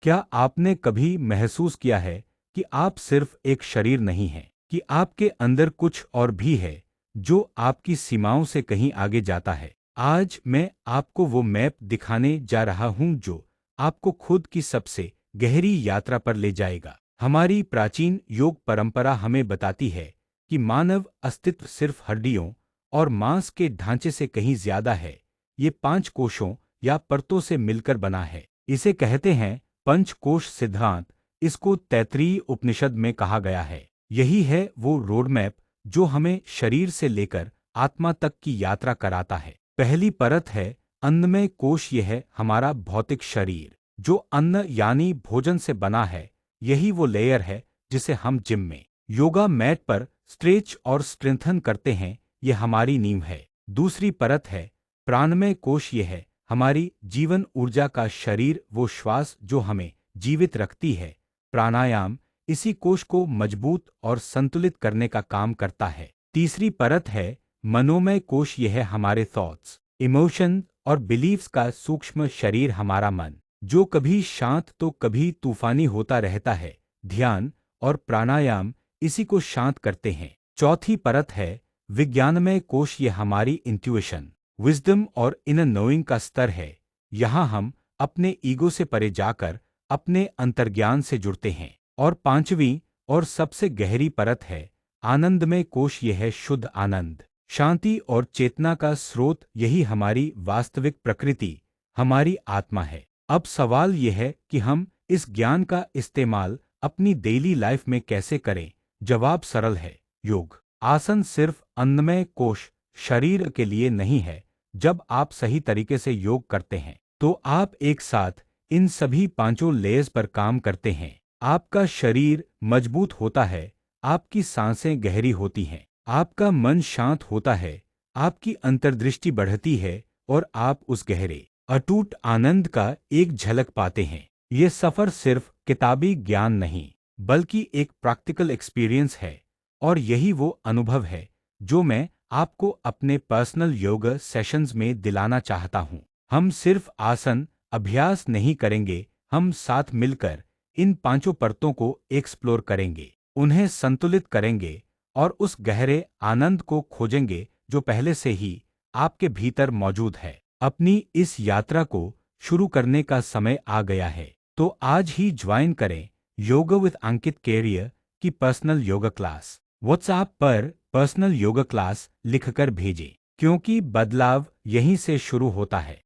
क्या आपने कभी महसूस किया है कि आप सिर्फ एक शरीर नहीं हैं, कि आपके अंदर कुछ और भी है जो आपकी सीमाओं से कहीं आगे जाता है? आज मैं आपको वो मैप दिखाने जा रहा हूं जो आपको खुद की सबसे गहरी यात्रा पर ले जाएगा। हमारी प्राचीन योग परंपरा हमें बताती है कि मानव अस्तित्व सिर्फ हड्डियों और मांस के ढांचे से कहीं ज्यादा है। ये 5 कोशों या परतों से मिलकर बना है। इसे कहते हैं पंचकोश सिद्धांत। इसको तैत्तिरीय उपनिषद में कहा गया है। यही है वो रोडमैप जो हमें शरीर से लेकर आत्मा तक की यात्रा कराता है। पहली परत है अन्नमय कोश। यह है हमारा भौतिक शरीर जो अन्न यानी भोजन से बना है। यही वो लेयर है जिसे हम जिम में योगा मैट पर स्ट्रेच और स्ट्रेंथन करते हैं। ये हमारी नींव है। दूसरी परत है प्राणमय कोश। यह है हमारी जीवन ऊर्जा का शरीर, वो श्वास जो हमें जीवित रखती है। प्राणायाम इसी कोश को मजबूत और संतुलित करने का काम करता है। तीसरी परत है मनोमय कोश। यह है हमारे थॉट्स, इमोशन और बिलीव्स का सूक्ष्म शरीर, हमारा मन जो कभी शांत तो कभी तूफानी होता रहता है। ध्यान और प्राणायाम इसी को शांत करते हैं। चौथी परत है विज्ञानमय कोश। यह हमारी इंट्यूशन, विजडम और इनर नोइंग का स्तर है। यहाँ हम अपने ईगो से परे जाकर अपने अंतर्ज्ञान से जुड़ते हैं। और पांचवी और सबसे गहरी परत है आनंदमय कोश। यह है शुद्ध आनंद, शांति और चेतना का स्रोत। यही हमारी वास्तविक प्रकृति, हमारी आत्मा है। अब सवाल यह है कि हम इस ज्ञान का इस्तेमाल अपनी डेली लाइफ में कैसे करें। जवाब सरल है, योग। आसन सिर्फ अन्नमय कोश शरीर के लिए नहीं है। जब आप सही तरीके से योग करते हैं तो आप एक साथ इन सभी पांचों लेयर्स पर काम करते हैं। आपका शरीर मजबूत होता है, आपकी सांसें गहरी होती हैं, आपका मन शांत होता है, आपकी अंतर्दृष्टि बढ़ती है और आप उस गहरे अटूट आनंद का एक झलक पाते हैं। ये सफर सिर्फ किताबी ज्ञान नहीं बल्कि एक प्रैक्टिकल एक्सपीरियंस है। और यही वो अनुभव है जो मैं आपको अपने पर्सनल योग सेशंस में दिलाना चाहता हूँ। हम सिर्फ आसन अभ्यास नहीं करेंगे, हम साथ मिलकर इन पांचों परतों को एक्सप्लोर करेंगे, उन्हें संतुलित करेंगे और उस गहरे आनंद को खोजेंगे जो पहले से ही आपके भीतर मौजूद है। अपनी इस यात्रा को शुरू करने का समय आ गया है। तो आज ही ज्वाइन करें योग विद अंकित कैरियर की पर्सनल योगा क्लास। व्हाट्सएप पर पर्सनल योगा क्लास लिखकर भेजें, क्योंकि बदलाव यहीं से शुरू होता है।